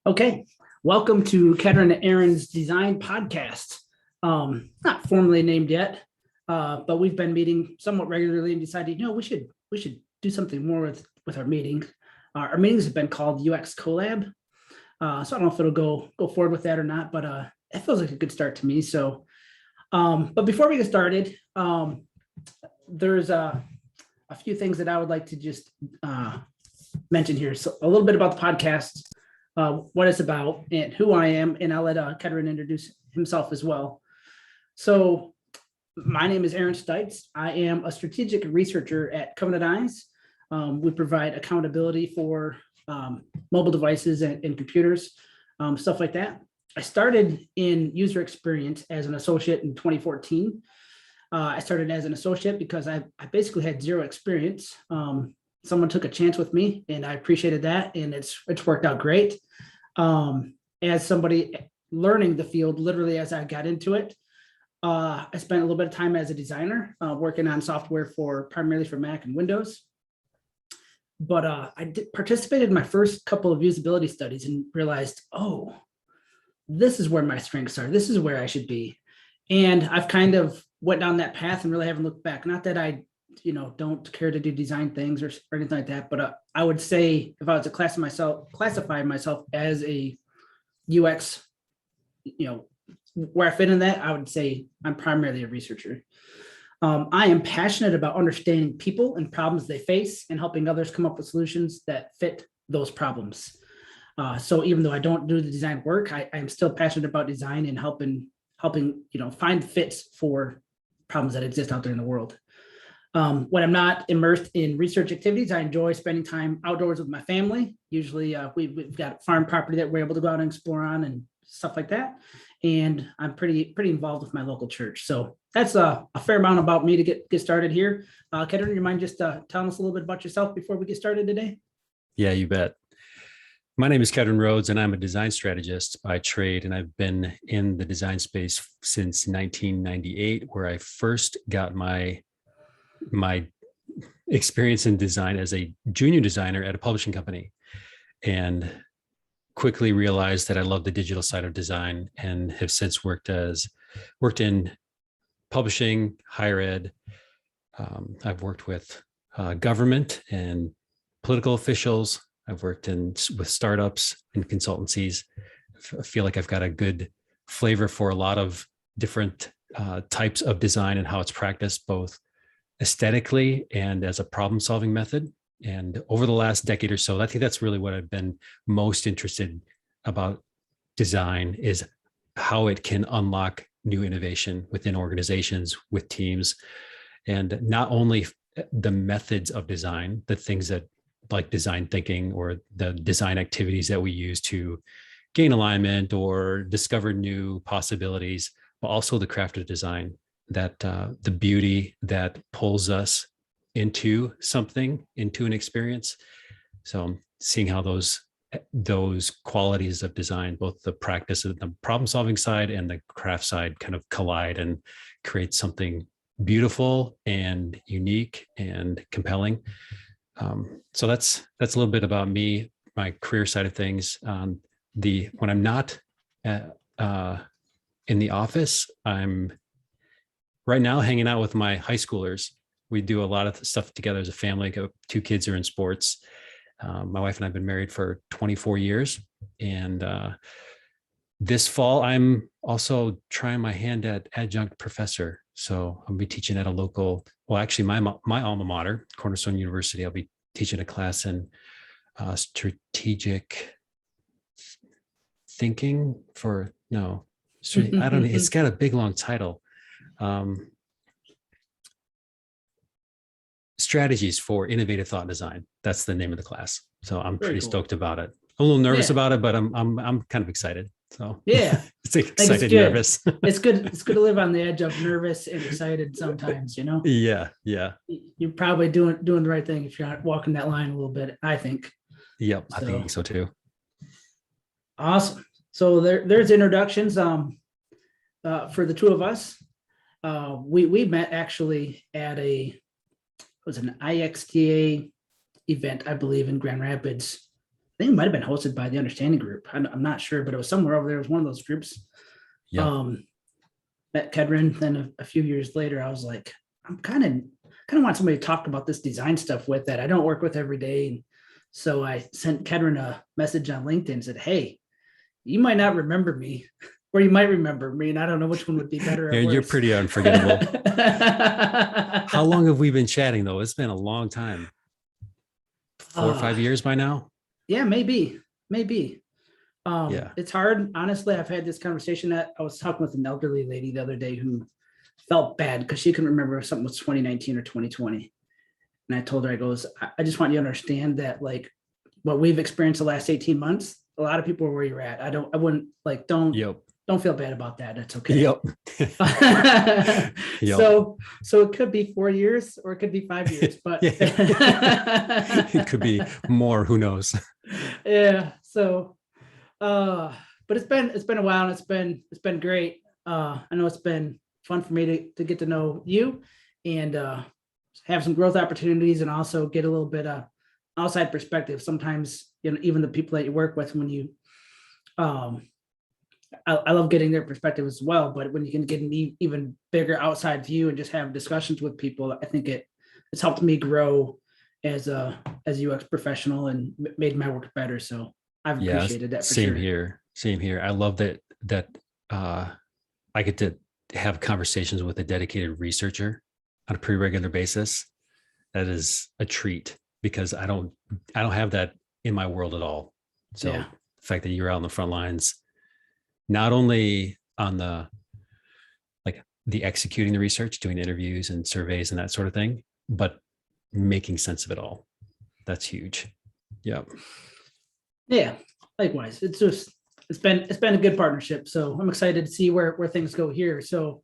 Okay, welcome to Kedron and Aaron's Design Podcast. Not formally named yet, but we've been meeting somewhat regularly and decided, we should do something more with our meetings. Our meetings have been called UX Collab, so I don't know if it'll go forward with that or not, but it feels like a good start to me. So, but before we get started, there's a few things that I would like to just mention here. So a little bit about the podcast. What it's about and who I am, and I'll let Kedron introduce himself as well. So my name is Aaron Stites. I am a strategic researcher at Covenant Eyes. We provide accountability for mobile devices and computers, stuff like that. I started in user experience as an associate in 2014. I started as an associate because I basically had zero experience. Someone took a chance with me and I appreciated that, and it's worked out great. As somebody learning the field, literally as I got into it, I spent a little bit of time as a designer, working on software primarily for Mac and Windows. But I participated in my first couple of usability studies and realized, oh, this is where my strengths are. This is where I should be. And I've kind of went down that path and really haven't looked back. Not that I don't care to do design things or anything like that. But I would say if I was to classify myself as a UX, where I fit in that, I would say I'm primarily a researcher. I am passionate about understanding people and problems they face and helping others come up with solutions that fit those problems. So even though I don't do the design work, I am still passionate about design and helping find fits for problems that exist out there in the world. When I'm not immersed in research activities, I enjoy spending time outdoors with my family. Usually we've got farm property that we're able to go out and explore on and stuff like that. And I'm pretty involved with my local church. So that's a fair amount about me to get started here. Kedron, do you mind just telling us a little bit about yourself before we get started today? Yeah, you bet. My name is Kedron Rhodes, and I'm a design strategist by trade. And I've been in the design space since 1998, where I first got my experience in design as a junior designer at a publishing company, and quickly realized that I love the digital side of design and have since worked in publishing, higher ed. I've worked with government and political officials. I've worked with startups and consultancies. I feel like I've got a good flavor for a lot of different types of design and how it's practiced, both aesthetically and as a problem-solving method. And over the last decade or so, I think that's really what I've been most interested about design, is how it can unlock new innovation within organizations, with teams, and not only the methods of design, the things that like design thinking or the design activities that we use to gain alignment or discover new possibilities, but also the craft of design, that the beauty that pulls us into something, into an experience. So seeing how those qualities of design, both the practice of the problem solving side and the craft side, kind of collide and create something beautiful and unique and compelling. So that's a little bit about me, my career side of things. When I'm not in the office, I'm right now hanging out with my high schoolers. We do a lot of stuff together as a family. Two kids are in sports. My wife and I have been married for 24 years. And this fall, I'm also trying my hand at adjunct professor. So I'll be teaching at a local, my alma mater, Cornerstone University. I'll be teaching a class in strategic thinking I don't know. It's got a big, long title. Strategies for innovative thought design. That's the name of the class. So I'm pretty stoked about it. I'm a little nervous about it, but I'm kind of excited. So yeah, it's excited, nervous. It's good. It's good to live on the edge of nervous and excited sometimes, Yeah. You're probably doing the right thing if you're not walking that line a little bit, I think. Yep, I think so too. Awesome. So there's introductions for the two of us. We met actually at an IXTA event, I believe, in Grand Rapids think it might have been hosted by the Understanding Group. I'm not sure, but it was somewhere over there. It was one of those groups. Yeah. Met Kedron. Then a few years later, I was like, I'm kind of want somebody to talk about this design stuff with that I don't work with every day. And so I sent Kedron a message on LinkedIn and said, hey, you might not remember me, or you might remember me, and I don't know which one would be better or Aaron, worse. you're pretty unforgettable. How long have we been chatting though? It's been a long time. 4 or 5 years by now? Yeah, maybe. Yeah. It's hard. Honestly, I've had this conversation that I was talking with an elderly lady the other day who felt bad because she couldn't remember if something was 2019 or 2020. And I told her, I just want you to understand that like what we've experienced the last 18 months, a lot of people are where you're at. I wouldn't like, don't feel bad about that. That's okay. Yep. So it could be 4 years or it could be 5 years, but it could be more, who knows? Yeah. So, but it's been a while, and it's been great. I know it's been fun for me to get to know you and have some growth opportunities, and also get a little bit of outside perspective. Sometimes, even the people that you work with, when you, I love getting their perspective as well, but when you can get an even bigger outside view and just have discussions with people, I think it's helped me grow as a UX professional and made my work better. So I've appreciated that. For same sure. here. Same here. I love that I get to have conversations with a dedicated researcher on a pretty regular basis. That is a treat, because I don't have that in my world at all. So the fact that you're out on the front lines, not only on the executing the research, doing interviews and surveys and that sort of thing, but making sense of it all. That's huge. Yeah. Yeah. Likewise. It's been a good partnership. So I'm excited to see where things go here. So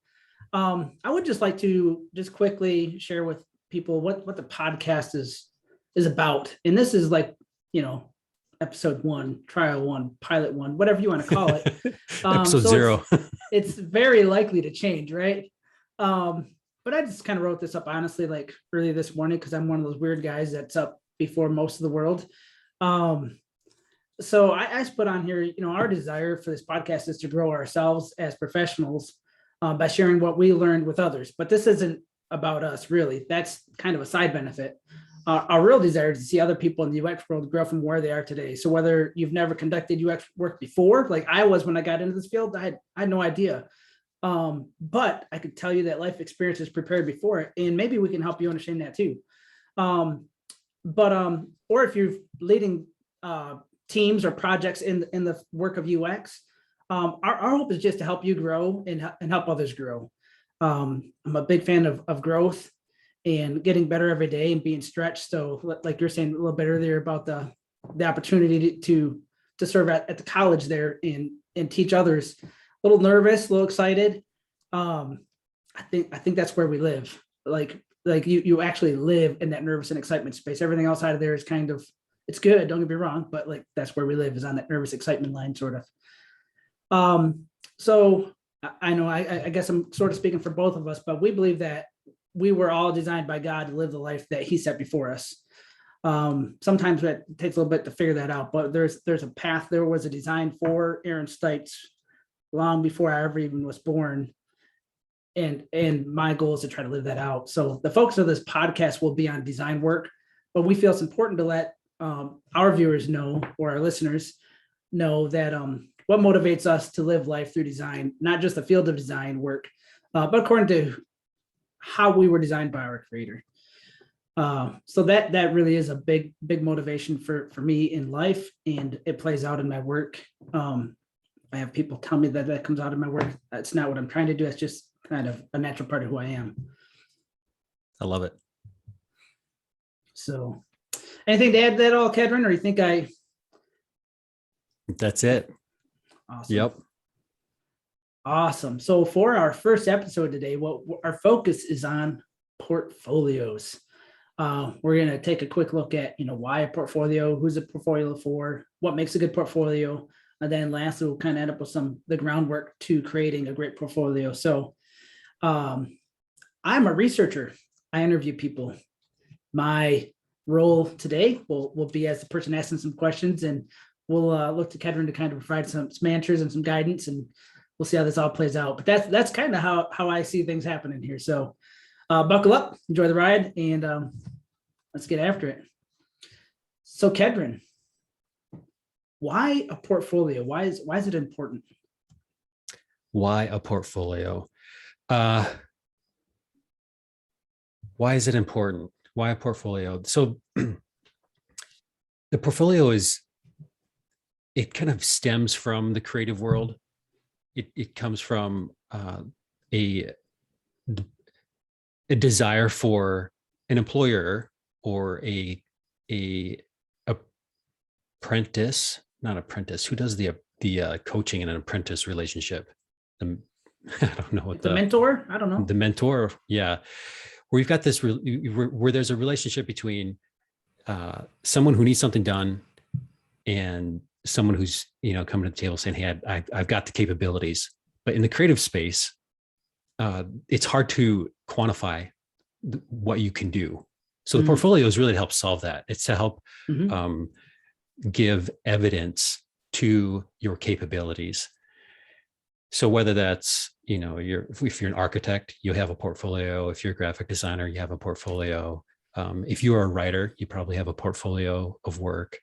I would just like to just quickly share with people what the podcast is about. And this is like, episode 1, trial 1, pilot 1, whatever you want to call it. Episode 0. It's very likely to change, right? But I just kind of wrote this up honestly, like early this morning, because I'm one of those weird guys that's up before most of the world. So I put on here, our desire for this podcast is to grow ourselves as professionals by sharing what we learned with others. But this isn't about us, really. That's kind of a side benefit. Our real desire is to see other people in the UX world grow from where they are today. So whether you've never conducted UX work before, like I was when I got into this field, I had no idea. But I could tell you that life experience is prepared before it, and maybe we can help you understand that too. Or if you're leading teams or projects in the work of UX, our hope is just to help you grow and help others grow. I'm a big fan of growth and getting better every day and being stretched. So like you're saying a little bit earlier about the opportunity to serve at the college there and teach others. A little nervous, a little excited. I think that's where we live. Like you actually live in that nervous and excitement space. Everything outside of there is kind of, it's good, don't get me wrong, but like that's where we live, is on that nervous excitement line, sort of. So I know I guess I'm sort of speaking for both of us, but we believe that we were all designed by God to live the life that He set before us. Sometimes it takes a little bit to figure that out, but there's a path. There was a design for Aaron Stites long before I ever even was born. And my goal is to try to live that out. So the focus of this podcast will be on design work, but we feel it's important to let our viewers know, or our listeners know, that what motivates us to live life through design, not just the field of design work, but according to how we were designed by our creator. So that really is a big motivation for me in life, and it plays out in my work. I have people tell me that comes out of my work. That's not what I'm trying to do. It's just kind of a natural part of who I am. I love it. So anything to add to that all, Kedron, or you think That's it. Awesome. Yep. Awesome. So for our first episode today, our focus is on portfolios. We're going to take a quick look at, why a portfolio, who's a portfolio for, what makes a good portfolio. And then lastly, we'll kind of end up with the groundwork to creating a great portfolio. So I'm a researcher. I interview people. My role today will be as the person asking some questions, and we'll look to Kedron to kind of provide some answers and some guidance, and we'll see how this all plays out. But that's kind of how I see things happening here. So buckle up, enjoy the ride, and let's get after it. So Kedron, why a portfolio? Why is it important? Why a portfolio? Why is it important? Why a portfolio? So the portfolio it kind of stems from the creative world. It comes from a desire for an employer or a apprentice, not apprentice. Who does the coaching in an apprentice relationship? I don't know what the mentor. I don't know. The mentor. Yeah. Where you've got this where there's a relationship between someone who needs something done and someone who's coming to the table saying, hey, I've got the capabilities. But in the creative space, it's hard to quantify what you can do. So the portfolio is really to help solve that. It's to help give evidence to your capabilities. So whether that's, if you're an architect, you have a portfolio. If you're a graphic designer, you have a portfolio. If you're a writer, you probably have a portfolio of work.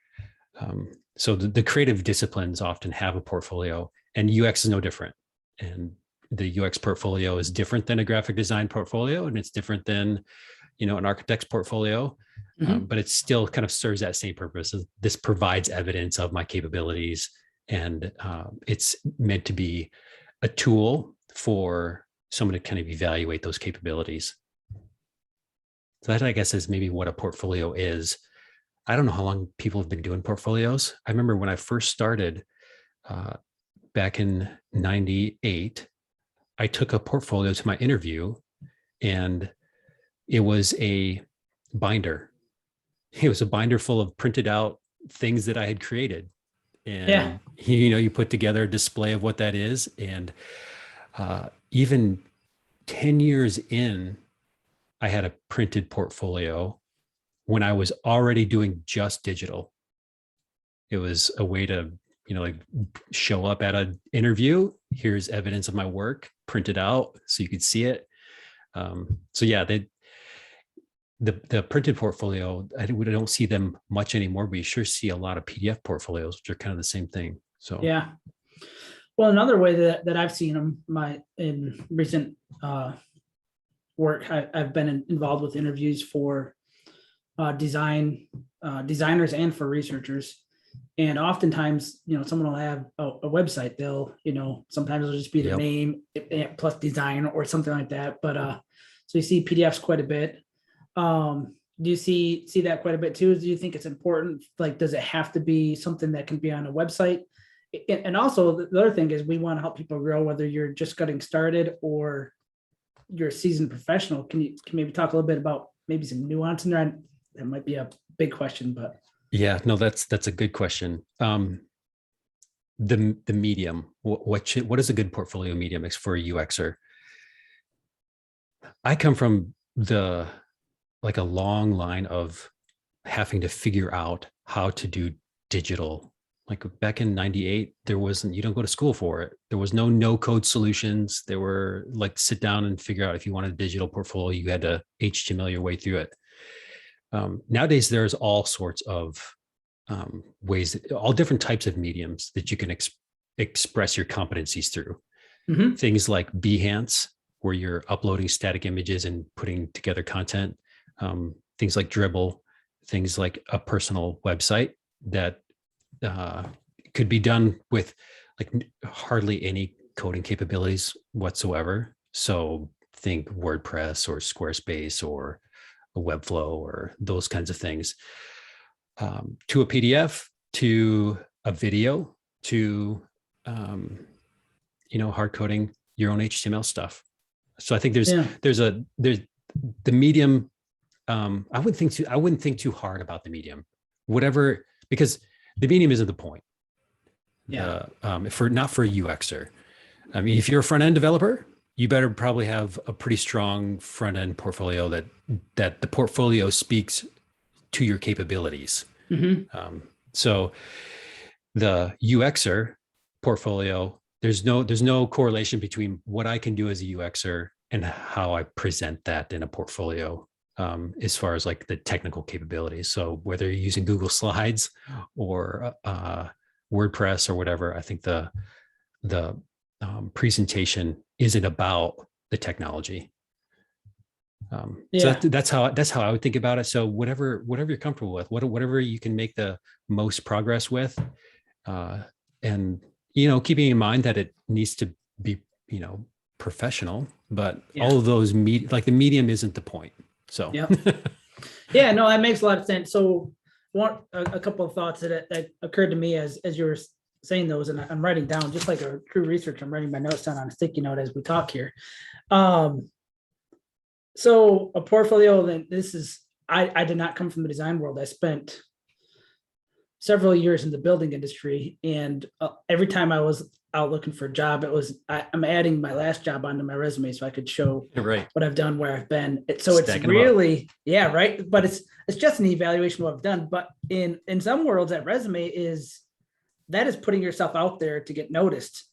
So the creative disciplines often have a portfolio, and UX is no different. And the UX portfolio is different than a graphic design portfolio, and it's different than, an architect's portfolio. But it still kind of serves that same purpose. This provides evidence of my capabilities, and it's meant to be a tool for someone to kind of evaluate those capabilities. So that, I guess, is maybe what a portfolio is. I don't know how long people have been doing portfolios. I remember when I first started back in '98, I took a portfolio to my interview, and it was a binder. It was a binder full of printed out things that I had created. And, you put together a display of what that is. And even 10 years in, I had a printed portfolio when I was already doing just digital. It was a way to, show up at an interview. Here's evidence of my work printed out so you could see it. So yeah, the printed portfolio, I don't see them much anymore, but you sure see a lot of PDF portfolios, which are kind of the same thing. So yeah. Well, another way that I've seen them in recent work, I've been involved with interviews for designers and for researchers. And oftentimes, someone will have a website. They'll, sometimes it'll just be the name plus design or something like that. But so you see PDFs quite a bit. Do you see that quite a bit too? Do you think it's important? Like, does it have to be something that can be on a website? And also the other thing is we want to help people grow, whether you're just getting started or you're a seasoned professional. Can maybe talk a little bit about maybe some nuance in there? That might be a big question, but. Yeah, no, that's a good question. The medium, what is a good portfolio medium for a UXer? I come from a long line of having to figure out how to do digital. Like back in '98, you don't go to school for it. There was no code solutions. There were sit down and figure out if you wanted a digital portfolio, you had to HTML your way through it. Nowadays, there's all sorts of ways, all different types of mediums that you can express your competencies through. Things like Behance, where you're uploading static images and putting together content. Things like Dribble, things like a personal website that could be done with hardly any coding capabilities whatsoever. So think WordPress or Squarespace or a Webflow or those kinds of things, to a PDF, to a video, to hard coding your own HTML stuff. So I think there's the medium. I wouldn't think too hard about the medium, whatever, because the medium isn't the point. Yeah. Not for a UXer. I mean, if you're a front end developer, you better probably have a pretty strong front end portfolio that the portfolio speaks to your capabilities. Mhm. So the UXer portfolio, there's no correlation between what I can do as a UXer and how I present that in a portfolio, as far as like the technical capabilities. So whether you're using Google Slides or WordPress or whatever, I think the presentation isn't about the technology. So that's how I would think about it. So whatever you're comfortable with, whatever you can make the most progress with, and keeping in mind that it needs to be professional, but all of those like the medium isn't the point. So yeah, no, that makes a lot of sense. So a couple of thoughts that occurred to me as you were saying those, and I'm writing down just like a true research. I'm writing my notes down on a sticky note as we talk here. So a portfolio, then this is, I did not come from the design world. I spent several years in the building industry, and every time I was out looking for a job, it was, I'm adding my last job onto my resume so I could show what I've done, where I've been. So it's really, right. But it's just an evaluation of what I've done. But in some worlds, that resume is putting yourself out there to get noticed.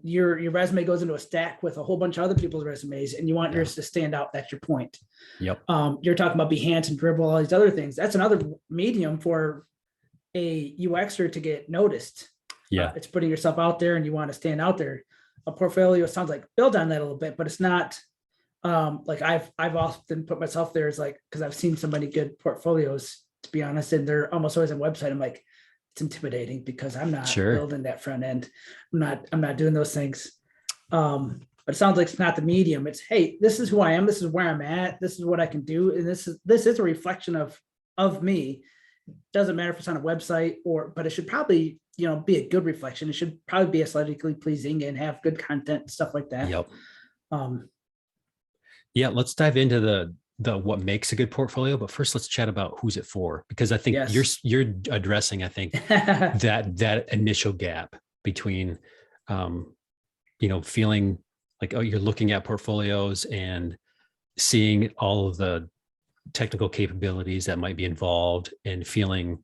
Your resume goes into a stack with a whole bunch of other people's resumes, and you want yours to stand out. That's your point. Yep. You're talking about Behance and Dribble, all these other things. That's another medium for a UXer to get noticed. It's putting yourself out there, and you want to stand out there. A portfolio sounds like build on that a little bit, but it's not. Like I've often put myself there as like, because I've seen so many good portfolios, to be honest, and they're almost always on the website. I'm like, it's intimidating because I'm not building that front end. I'm not doing those things. But it sounds like it's not the medium. It's, hey, this is who I am. This is where I'm at. This is what I can do. And this is a reflection of me. Doesn't matter if it's on a website but it should probably, be a good reflection. It should probably be aesthetically pleasing and have good content, stuff like that. Yep. Let's dive into the what makes a good portfolio, but first let's chat about who's it for, because I think you're addressing, I think that initial gap between feeling like, oh, you're looking at portfolios and seeing all of the technical capabilities that might be involved and feeling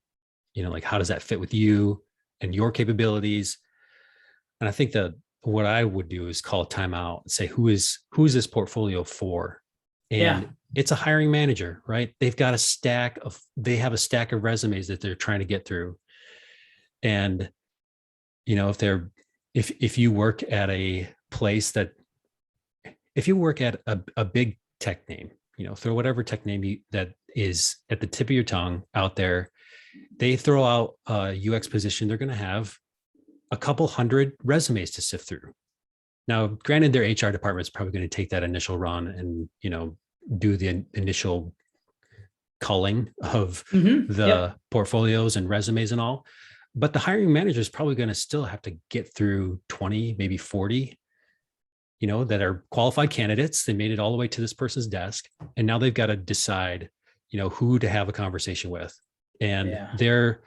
like, how does that fit with you and your capabilities? And I think that what I would do is call time out and say, who's this portfolio for? And it's a hiring manager, right? They have a stack of resumes that they're trying to get through. And, if you work at a place if you work at a big tech name, throw whatever tech name that is at the tip of your tongue out there, they throw out a UX position, they're going to have a couple hundred resumes to sift through. Now, granted, their HR department is probably going to take that initial run and, do the initial culling of the portfolios and resumes and all. But the hiring manager is probably going to still have to get through 20, maybe 40, that are qualified candidates. They made it all the way to this person's desk. And now they've got to decide, who to have a conversation with. And their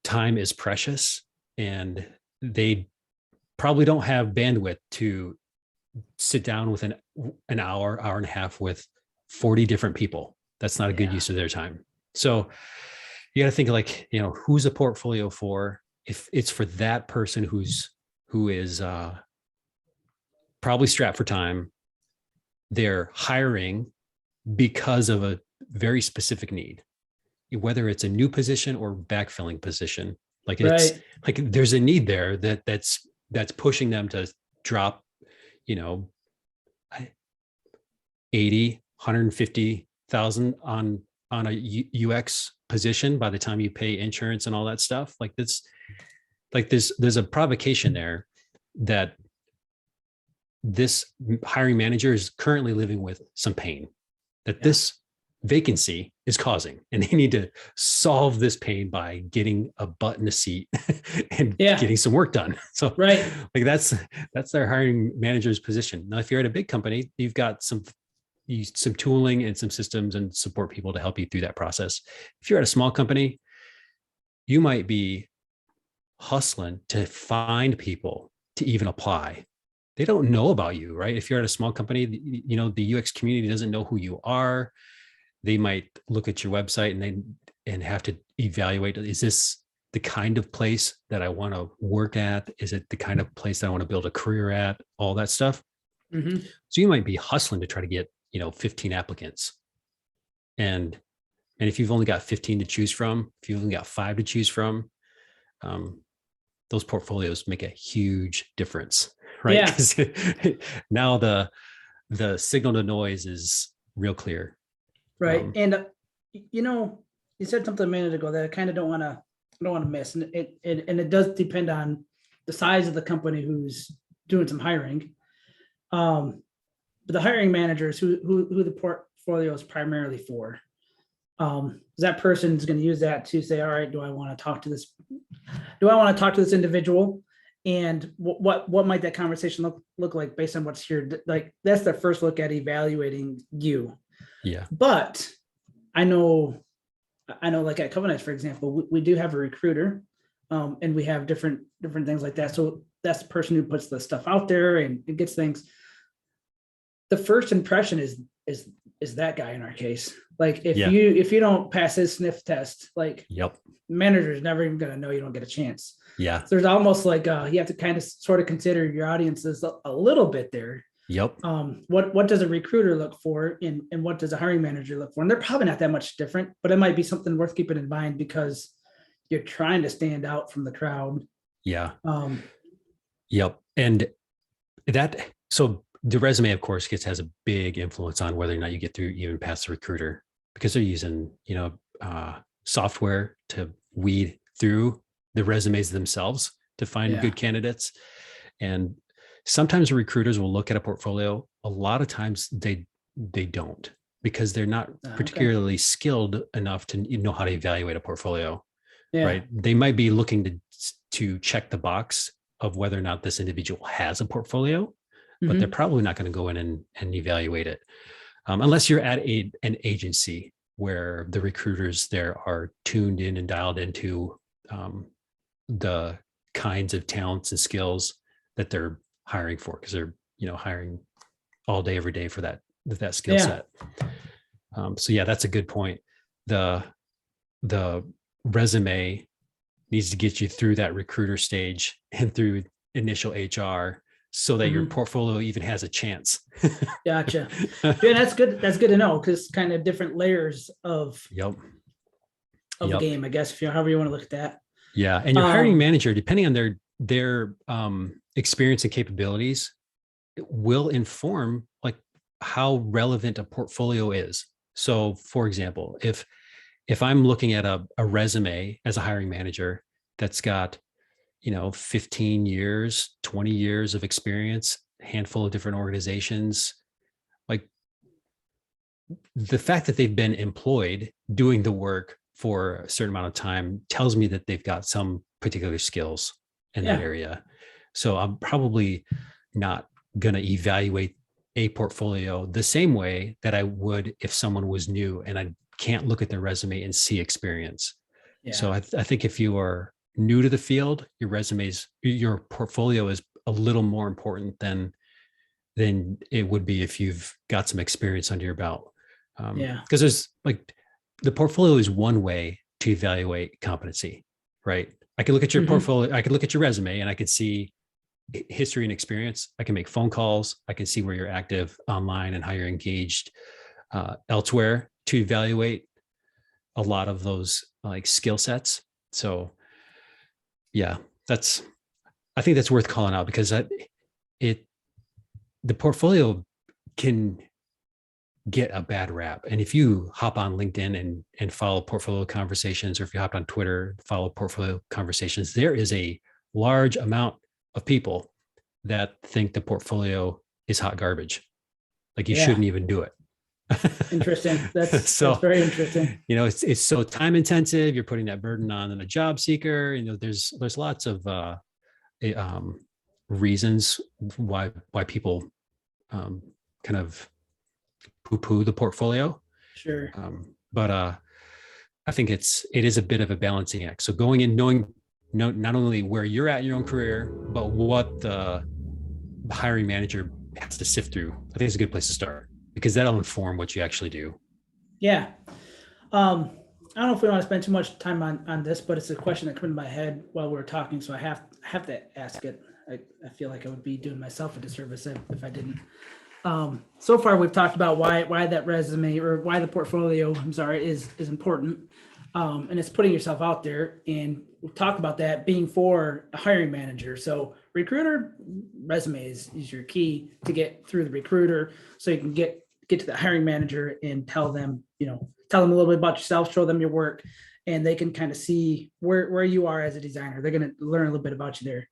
time is precious, and they probably don't have bandwidth to sit down with an hour and a half with 40 different people. That's not a good use of their time. So you got to think like, who's a portfolio for? If it's for that person who is probably strapped for time, they're hiring because of a very specific need, whether it's a new position or backfilling position. Like it's like there's a need there that's pushing them to drop, 80, 150,000 on a UX position by the time you pay insurance and all that stuff. Like this, there's a provocation there that this hiring manager is currently living with some pain that this vacancy is causing, and they need to solve this pain by getting a butt in a seat and getting some work done. So like that's their hiring manager's position. Now, if you're at a big company, you've got some tooling and some systems and support people to help you through that process. If you're at a small company, you might be hustling to find people to even apply. They don't know about you, right? If you're at a small company, the UX community doesn't know who you are. they might look at your website and have to evaluate, is this the kind of place that I want to work at? Is it the kind of place that I want to build a career at? All that stuff. Mm-hmm. So you might be hustling to try to get, 15 applicants. And if you've only got 15 to choose from, if you've only got 5 to choose from, those portfolios make a huge difference, right? Yeah. 'Cause now the signal to noise is real clear. Right. And you said something a minute ago that I kind of don't want to miss. And it does depend on the size of the company who's doing some hiring. But the hiring managers who the portfolio is primarily for. That person's going to use that to say, all right, do I want to talk to this individual? And what might that conversation look like based on what's here? Like, that's their first look at evaluating you. Yeah. But I know like at Covenant, for example, we do have a recruiter, and we have different things like that. So that's the person who puts the stuff out there and it gets things. The first impression is that guy in our case. Like if you don't pass his sniff test, like manager's never even going to know you don't get a chance. Yeah. So there's almost like you have to kind of sort of consider your audiences a little bit there. Yep. What does a recruiter look for and what does a hiring manager look for? And they're probably not that much different, but it might be something worth keeping in mind because you're trying to stand out from the crowd. Yeah. Yep. And so the resume, of course, has a big influence on whether or not you get through even past the recruiter, because they're using, software to weed through the resumes themselves to find good candidates. And sometimes recruiters will look at a portfolio. A lot of times they don't, because they're not particularly skilled enough to know how to evaluate a portfolio. Yeah. Right. They might be looking to check the box of whether or not this individual has a portfolio, but they're probably not going to go in and evaluate it. Unless you're at an agency where the recruiters there are tuned in and dialed into the kinds of talents and skills that they're hiring for, because they're hiring all day every day for that skill set. So yeah, that's a good point. The resume needs to get you through that recruiter stage and through initial HR so that your portfolio even has a chance. Gotcha. Yeah, that's good. That's good to know, because kind of different layers of the game, I guess, however you want to look at that. Yeah. And your hiring manager, depending on their experience and capabilities, will inform like how relevant a portfolio is. So for example, if I'm looking at a resume as a hiring manager that's got 15 years, 20 years of experience, a handful of different organizations, like the fact that they've been employed doing the work for a certain amount of time tells me that they've got some particular skills in that area. So I'm probably not going to evaluate a portfolio the same way that I would if someone was new and I can't look at their resume and see experience. Yeah. So I think if you are new to the field, your portfolio is a little more important than it would be if you've got some experience under your belt. Because there's like, the portfolio is one way to evaluate competency, right? I could look at your portfolio, I could look at your resume and I could see history and experience. I can make phone calls. I can see where you're active online and how you're engaged elsewhere to evaluate a lot of those like skill sets. So yeah, I think that's worth calling out, because the portfolio can get a bad rap. And if you hop on LinkedIn and follow portfolio conversations, or if you hop on Twitter, follow portfolio conversations, there is a large amount of people that think the portfolio is hot garbage. Like you shouldn't even do it. Interesting. That's very interesting. It's so time intensive. You're putting that burden on a job seeker. There's lots of reasons why people kind of poo-poo the portfolio. Sure. But I think it is a bit of a balancing act. So going in knowing not only where you're at in your own career, but what the hiring manager has to sift through, I think it's a good place to start, because that'll inform what you actually do. Yeah. I don't know if we want to spend too much time on this, but it's a question that came in my head while we were talking, so I have to ask it. I feel like I would be doing myself a disservice if I didn't. So far we've talked about why that resume or why the portfolio, I'm sorry, is important. And it's putting yourself out there, and we'll talk about that being for a hiring manager. So recruiter resume is your key to get through the recruiter, so you can get to the hiring manager and tell them a little bit about yourself, show them your work, and they can kind of see where you are as a designer. They're going to learn a little bit about you there.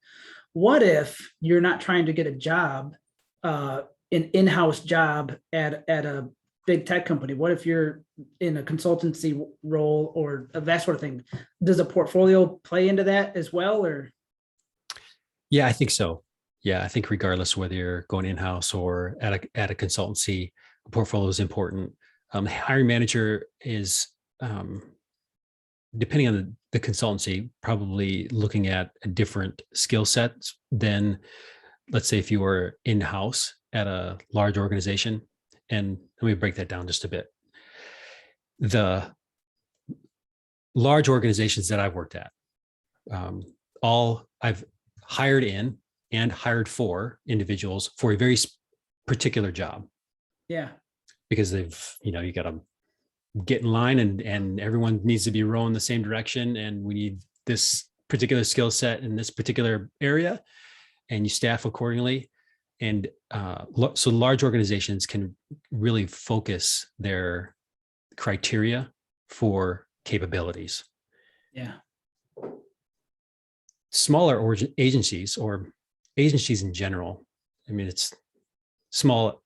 What if you're not trying to get a job, an in-house job at a big tech company? What if you're in a consultancy role or that sort of thing? Does a portfolio play into that as well, or? Yeah, I think so. Yeah, I think regardless whether you're going in-house or at a consultancy, a portfolio is important. Hiring manager is, depending on the consultancy, probably looking at a different skill sets than, let's say, if you were in-house at a large organization. And let me break that down just a bit. The large organizations that I've worked at, all I've hired in and hired for individuals for a very particular job. Yeah. Because they've, you got to get in line and everyone needs to be rowing the same direction. And we need this particular skill set in this particular area, and you staff accordingly. And so large organizations can really focus their criteria for capabilities. Yeah. Smaller agencies or agencies in general, I mean, it's small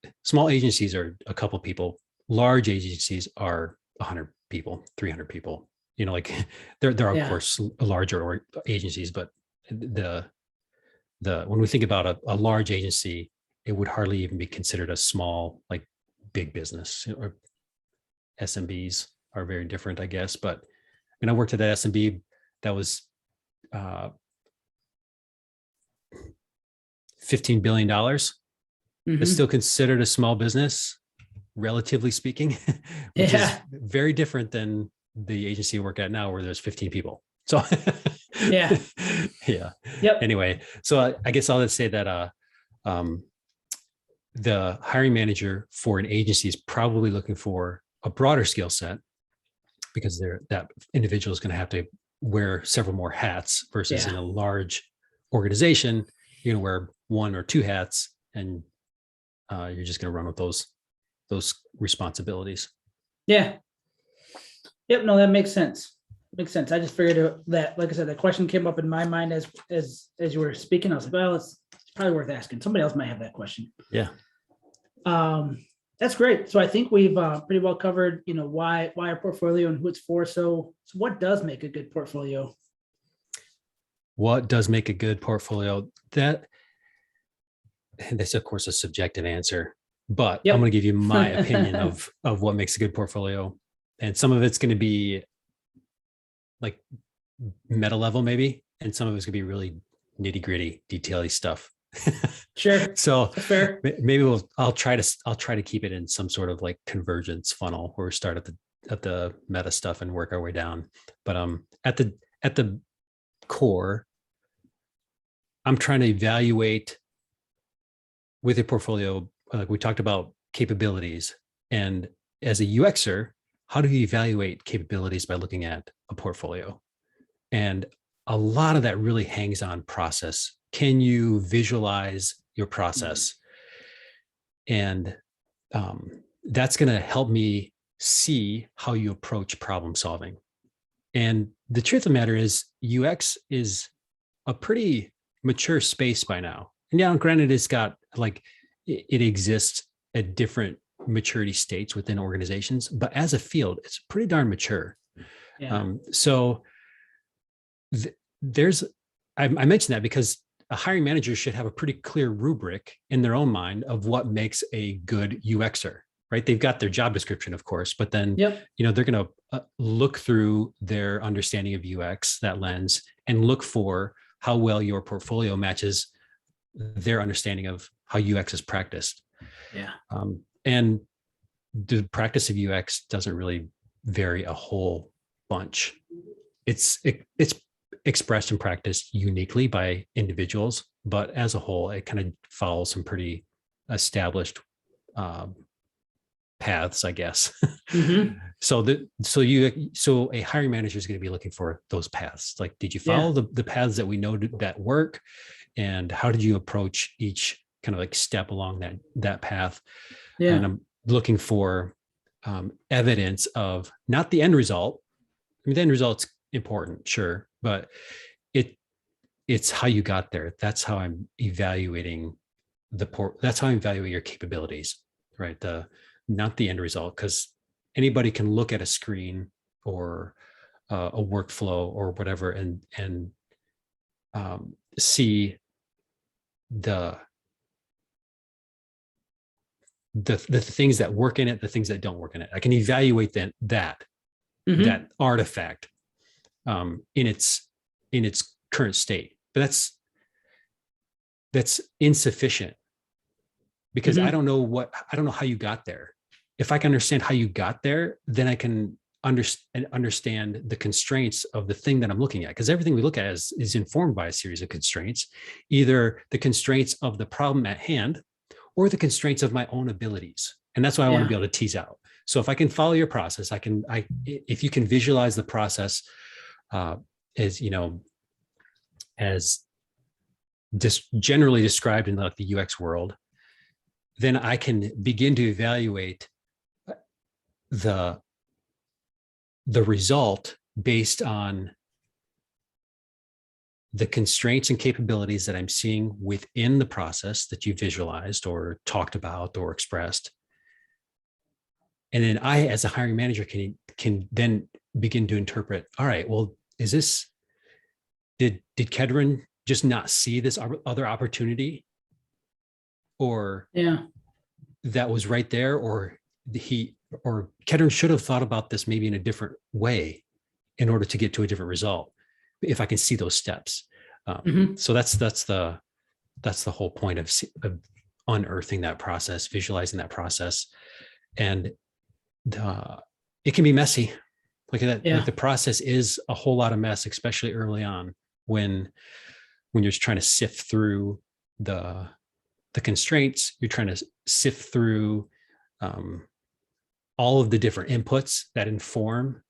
agencies are a couple people. Large agencies are 100 people, 300 people. Like there are of course larger agencies, but the when we think about a large agency, it would hardly even be considered a small, like big business. Or SMBs are very different, I guess. But I worked at that SMB that was $15 billion. It's still considered a small business, relatively speaking, which is very different than the agency I work at now, where there's 15 people. So yeah. Yep. Anyway, so I guess I'll just say that the hiring manager for an agency is probably looking for a broader skill set, because that individual is going to have to wear several more hats versus in a large organization, you're going to wear one or two hats, and you're just going to run with those responsibilities. Yeah. Yep. No, that makes sense. Makes sense. I just figured that, like I said, the question came up in my mind as you were speaking. I was like, well, it's probably worth asking. Somebody else might have that question. Yeah. That's great. So I think we've pretty well covered, why a portfolio and who it's for. So what does make a good portfolio? What does make a good portfolio? That's of course a subjective answer, but I'm going to give you my opinion of what makes a good portfolio. And some of it's going to be like meta level maybe, and some of it's going to be really nitty gritty, detaily stuff. Sure. So fair. Maybe I'll try to keep it in some sort of like convergence funnel, where we start at the meta stuff and work our way down. But at the core, I'm trying to evaluate with a portfolio, like we talked about capabilities, and as a UXer, how do you evaluate capabilities? By looking at a portfolio. And a lot of that really hangs on process. Can you visualize your process? And that's going to help me see how you approach problem solving. And the truth of the matter is, UX is a pretty mature space by now. And granted, it's got it exists at different maturity states within organizations, but as a field, it's pretty darn mature. Yeah. So I mentioned that because a hiring manager should have a pretty clear rubric in their own mind of what makes a good UXer, right? They've got their job description, of course, but then, they're going to look through their understanding of UX, that lens, and look for how well your portfolio matches their understanding of how UX is practiced. Yeah. And the practice of UX doesn't really vary a whole bunch. It's expressed and practiced uniquely by individuals, but as a whole, it kind of follows some pretty established paths, I guess. Mm-hmm. So a hiring manager is going to be looking for those paths. Like, did you follow the paths that we know that work, and how did you approach each kind of like step along that path? Yeah. And I'm looking for evidence of not the end result. I mean, the end result's important, sure, but it's how you got there. That's how I'm evaluating that's how I evaluate your capabilities, right? Not the end result, because anybody can look at a screen or a workflow or whatever and see the things that work in it, the things that don't work in it. I can evaluate that artifact in its current state, but that's insufficient, because I don't know how you got there. If I can understand how you got there, then I can understand the constraints of the thing that I'm looking at, because everything we look at is informed by a series of constraints, either the constraints of the problem at hand or the constraints of my own abilities. And that's what I want to be able to tease out. So if I can follow your process, if you can visualize the process as just generally described in like the UX world, then I can begin to evaluate the result based on the constraints and capabilities that I'm seeing within the process that you visualized or talked about or expressed. And then I, as a hiring manager, can then begin to interpret, all right, well, did Kedron just not see this other opportunity? Or that was right there, or Kedron should have thought about this maybe in a different way in order to get to a different result, if I can see those steps. So that's the whole point of unearthing that process, visualizing that process. And it can be messy. Like the process is a whole lot of mess, especially early on when you're just trying to sift through the constraints. You're trying to sift through all of the different inputs that inform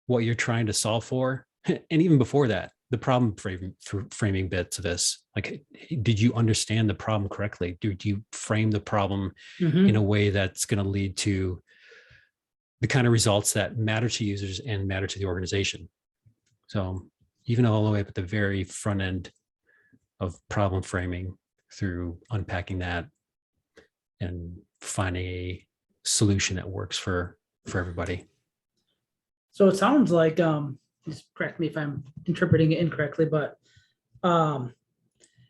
what you're trying to solve for. And even before that, the problem framing bit to this, like, did you understand the problem correctly? Did you frame the problem in a way that's going to lead to the kind of results that matter to users and matter to the organization? So even all the way up at the very front end of problem framing, through unpacking that and finding a solution that works for everybody. So it sounds like, just correct me if I'm interpreting it incorrectly, but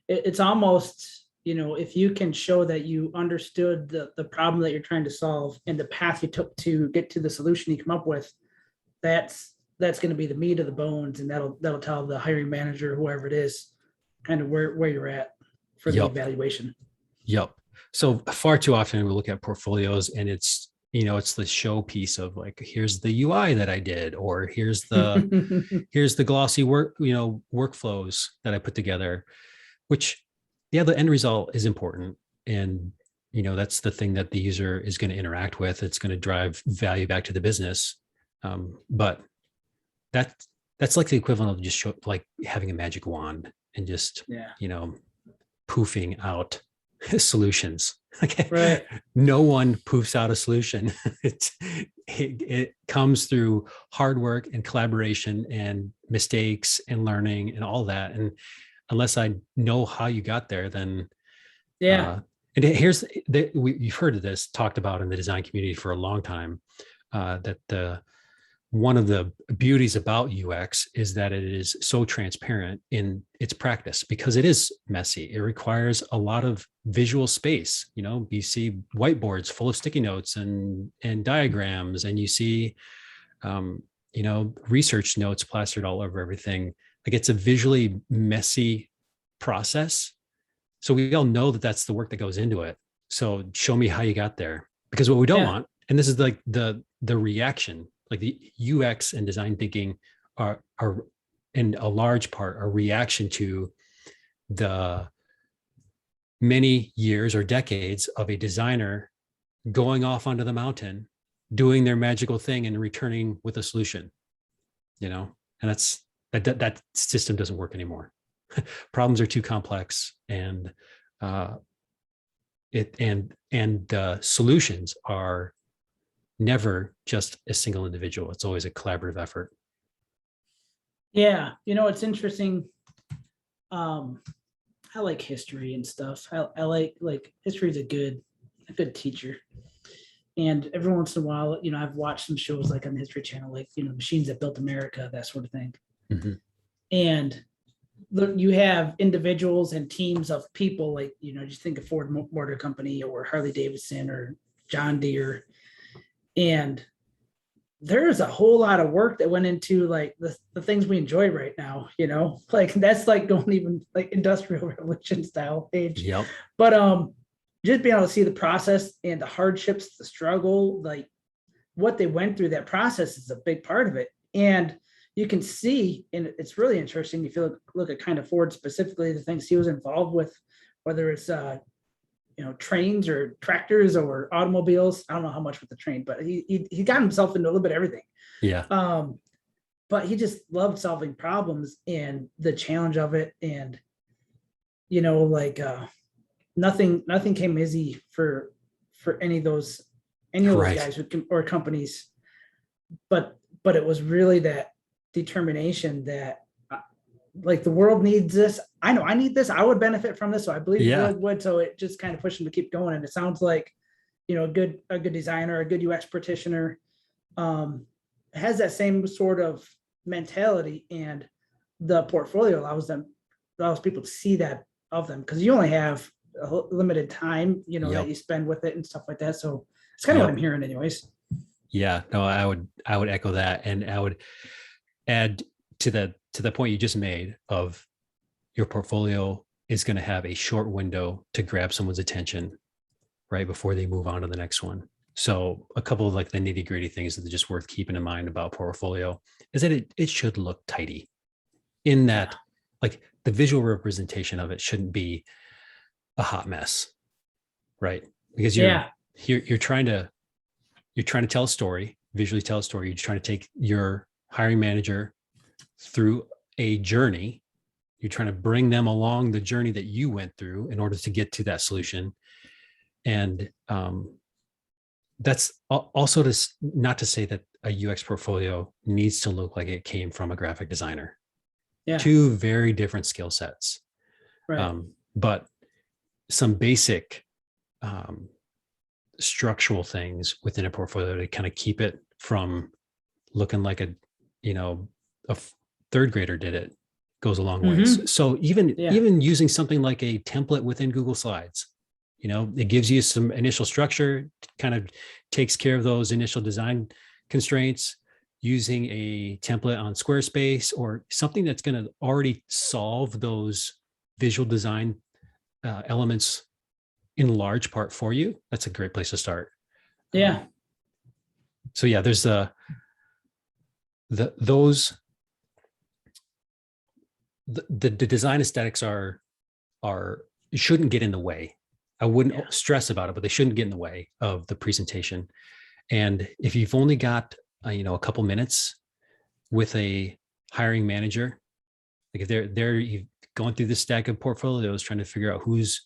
it's almost, if you can show that you understood the problem that you're trying to solve and the path you took to get to the solution you come up with, that's going to be the meat of the bones, and that'll tell the hiring manager, whoever it is, kind of where you're at for the evaluation. Yep. So far too often we look at portfolios and it's the show piece of like, here's the UI that I did, or here's the glossy workflows that I put together, which the end result is important. And, that's the thing that the user is going to interact with. It's going to drive value back to the business. But that's like the equivalent of just like having a magic wand and just, poofing out solutions. Okay. Right. No one poofs out a solution. It comes through hard work and collaboration and mistakes and learning and all that. And unless I know how you got there, then and you've heard of this talked about in the design community for a long time, that one of the beauties about UX is that it is so transparent in its practice, because it is messy. It requires a lot of visual space. You see whiteboards full of sticky notes and diagrams, and you see, research notes plastered all over everything. Like, it's a visually messy process. So we all know that that's the work that goes into it. So show me how you got there. Because what we don't want, and this is like the reaction, like the UX and design thinking are in a large part a reaction to the many years or decades of a designer going off onto the mountain, doing their magical thing and returning with a solution, and that system doesn't work anymore. Problems are too complex, and the solutions are never just a single individual. It's always a collaborative effort. Yeah. It's interesting. I like history and stuff. I like history is a good teacher. And every once in a while, I've watched some shows like on the History Channel, like, Machines That Built America, that sort of thing. Mm-hmm. And you have individuals and teams of people, like, just think of Ford Motor Company or Harley Davidson or John Deere. And there's a whole lot of work that went into like the things we enjoy right now, like that's like going even like industrial revolution style age. Yep. But just being able to see the process and the hardships, the struggle, like what they went through, that process is a big part of it. And you can see, and it's really interesting if you look at kind of Ford specifically, the things he was involved with, whether it's trains or tractors or automobiles. I don't know how much with the train, but he got himself into a little bit of everything. Yeah. But he just loved solving problems and the challenge of it. And, like nothing came easy for any of those guys or companies. But it was really that determination that like the world needs this. I know I need this. I would benefit from this. So I believe the world would. So it just kind of pushed him to keep going. And it sounds like, a good designer, a good UX practitioner has that same sort of mentality, and the portfolio allows people to see that of them, because you only have a limited time, that you spend with it and stuff like that. So it's kind of what I'm hearing anyways. Yeah, no, I would echo that. And I would add to the point you just made of your portfolio is going to have a short window to grab someone's attention right before they move on to the next one. So a couple of like the nitty gritty things that are just worth keeping in mind about portfolio is that it should look tidy, in that like the visual representation of it shouldn't be a hot mess, right? Because you're trying to tell a story, visually tell a story. You're trying to take your hiring manager through a journey. You're trying to bring them along the journey that you went through in order to get to that solution. And that's also not to say that a UX portfolio needs to look like it came from a graphic designer. Yeah. Two very different skill sets. Right. But some basic structural things within a portfolio to kind of keep it from looking like a third grader did it goes a long ways. So even using something like a template within Google Slides, it gives you some initial structure, kind of takes care of those initial design constraints. Using a template on Squarespace or something that's going to already solve those visual design elements in large part for you, that's a great place to start. Yeah. So yeah, there's the design aesthetics are shouldn't get in the way. I wouldn't stress about it, but they shouldn't get in the way of the presentation. And if you've only got a couple minutes with a hiring manager, like if they're going through this stack of portfolios trying to figure out who's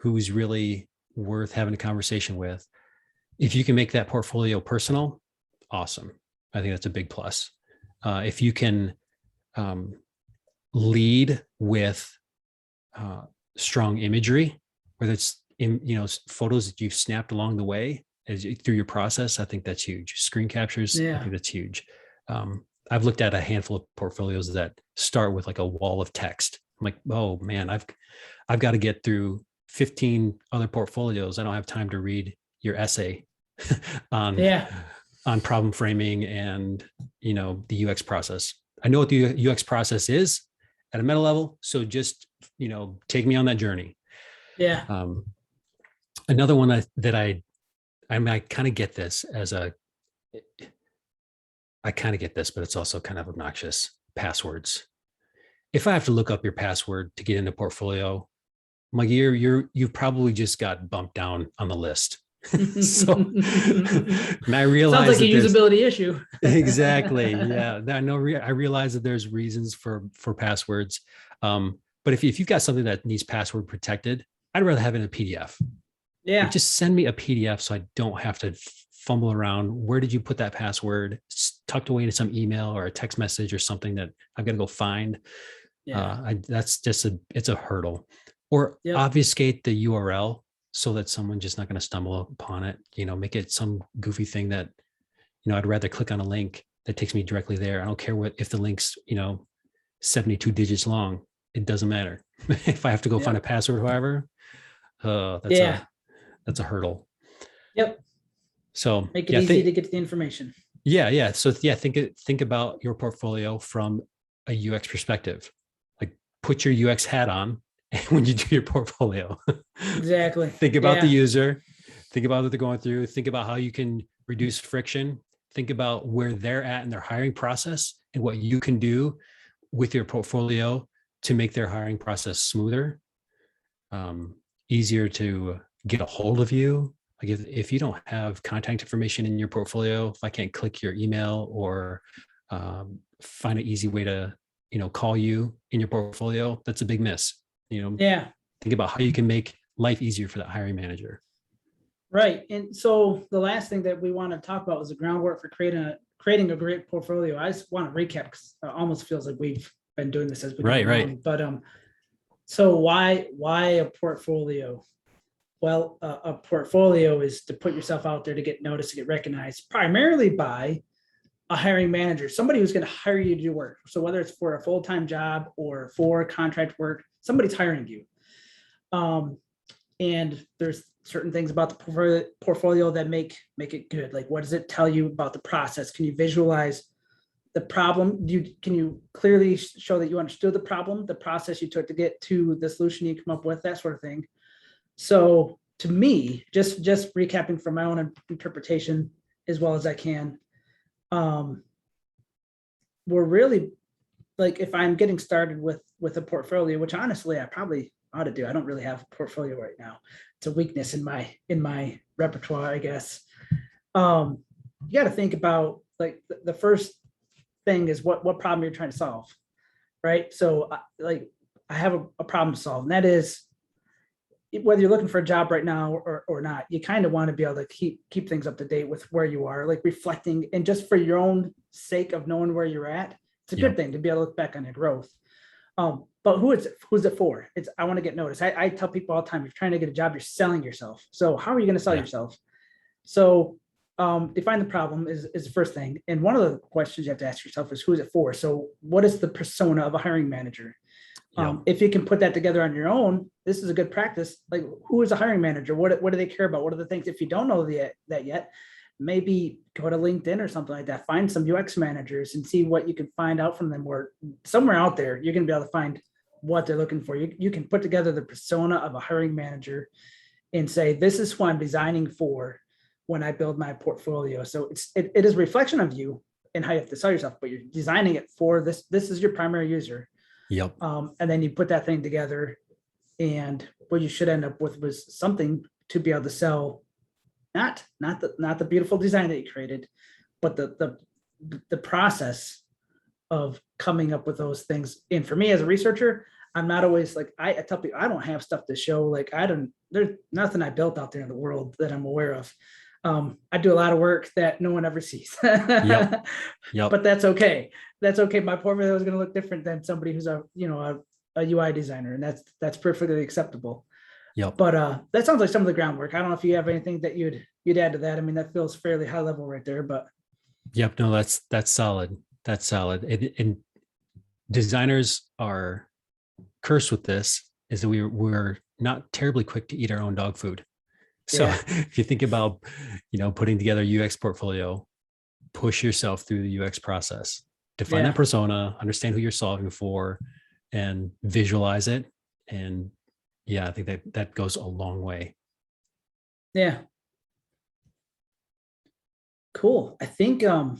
really worth having a conversation with, if you can make that portfolio personal, awesome. I think that's a big plus. If you can lead with strong imagery, whether it's photos that you've snapped along the way through your process, I think that's huge. Screen captures, I think that's huge. I've looked at a handful of portfolios that start with like a wall of text. I'm like, oh man, I've got to get through 15 other portfolios. I don't have time to read your essay on problem framing and the UX process. I know what the UX process is at a meta level, so just take me on that journey. Yeah. Another one that I I mean, I kind of get this, but it's also kind of obnoxious. Passwords. If I have to look up your password to get into portfolio, I'm like, you've probably just got bumped down on the list. So, and I realize sounds like a that usability issue. exactly. Yeah. I realize that there's reasons for passwords. But if you've got something that needs password protected, I'd rather have it in a PDF. Yeah. Like, just send me a PDF so I don't have to fumble around. Where did you put that password? It's tucked away into some email or a text message or something that I've got to go find. Yeah. That's just it's a hurdle. Or Yep. obfuscate the URL so that someone's just not going to stumble upon it. Make it some goofy thing that, I'd rather click on a link that takes me directly there. I don't care if the link's, 72 digits long. It doesn't matter. If I have to go find a password, however, that's a hurdle. Yep. So make it easy to get the information. Yeah. So think about your portfolio from a UX perspective. Like, put your UX hat on when you do your portfolio. Exactly. Think about the user, think about what they're going through, think about how you can reduce friction, think about where they're at in their hiring process and what you can do with your portfolio to make their hiring process smoother, easier to get a hold of you. Like, if you don't have contact information in your portfolio, if I can't click your email or find an easy way to, call you in your portfolio, that's a big miss. Think about how you can make life easier for that hiring manager. Right. And so the last thing that we want to talk about was the groundwork for creating a great portfolio. I just want to recap because it almost feels like we've been doing this as we go along. But so why a portfolio? Well, a portfolio is to put yourself out there to get noticed, to get recognized, primarily by a hiring manager, somebody who's going to hire you to do work. So whether it's for a full-time job or for contract work, somebody's hiring you. And there's certain things about the portfolio that make it good. Like, what does it tell you about the process? Can you visualize the problem? Can you clearly show that you understood the problem, the process you took to get to the solution you come up with, that sort of thing. So to me, just recapping from my own interpretation as well as I can, we're really, like, if I'm getting started with a portfolio, which honestly I probably ought to do. I don't really have a portfolio right now. It's a weakness in my repertoire, I guess. You got to think about, like, the first thing is what problem you're trying to solve, right? So I have a problem to solve, and that is, whether you're looking for a job right now or not, you kind of want to be able to keep things up to date with where you are, like reflecting, and just for your own sake of knowing where you're at, it's a good thing to be able to look back on your growth. But who's it for? I want to get noticed. I tell people all the time, if you're trying to get a job, you're selling yourself. So how are you going to sell yourself? So define the problem is the first thing. And one of the questions you have to ask yourself is, who is it for? So what is the persona of a hiring manager? If you can put that together on your own, this is a good practice. Like, who is a hiring manager? What do they care about? What are the things? If you don't know that yet, maybe go to LinkedIn or something like that. Find some UX managers and see what you can find out from them. Or somewhere out there, you're going to be able to find what they're looking for. You can put together the persona of a hiring manager and say, this is who I'm designing for when I build my portfolio. So it is a reflection of you and how you have to sell yourself, but you're designing it for this. This is your primary user. Yep. And then you put that thing together, and what you should end up with was something to be able to sell, not the beautiful design that you created, but the process of coming up with those things. And for me as a researcher, I'm not always like, I tell people I don't have stuff to show. Like, there's nothing I built out there in the world that I'm aware of. I do a lot of work that no one ever sees. Yep. But that's okay. That's okay. My portfolio is going to look different than somebody who's a UI designer, and that's perfectly acceptable. Yep. But that sounds like some of the groundwork. I don't know if you have anything that you'd add to that. I mean, that feels fairly high level right there, but. Yep. No, that's solid. That's solid. And designers are cursed with this, is that we're not terribly quick to eat our own dog food. So if you think about, putting together a UX portfolio, push yourself through the UX process, define that persona, understand who you're solving for, and visualize it. And I think that goes a long way. Yeah. Cool. I think that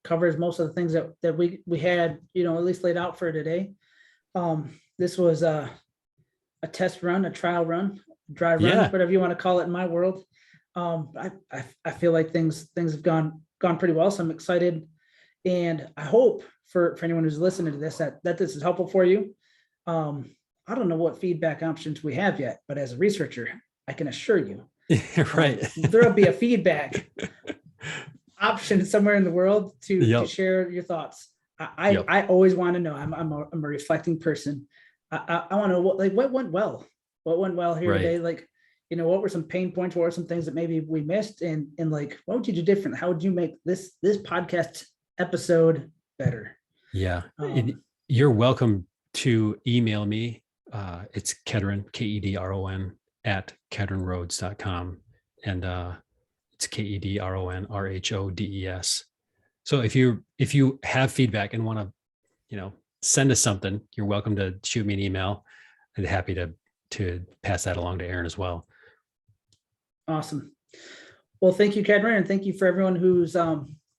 covers most of the things that we had, at least laid out for today. This was a test run, a trial run, dry run, Yeah. whatever you want to call it in my world. I feel like things have gone pretty well. So I'm excited, and I hope for anyone who's listening to this that this is helpful for you. I don't know what feedback options we have yet, but as a researcher, I can assure you, Right. there'll be a feedback option somewhere in the world to Yep. share your thoughts. I Yep. always want to know. I'm a reflecting person. I want to know what went well. What went well here Right. today? Like, what were some pain points? What were some things that maybe we missed? And like, what would you do different? How would you make this podcast episode better? Yeah. You're welcome to email me. It's Kedron, Kedron, at kedronrhodes.com. And it's KEDRONRHODES. So if you have feedback and want to, send us something, you're welcome to shoot me an email. I'd be happy to pass that along to Aaron as well. Awesome. Well, thank you, Kedron, and thank you for everyone who's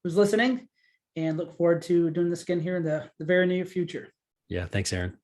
listening, and look forward to doing this again here in the very near future. Yeah. Thanks, Aaron.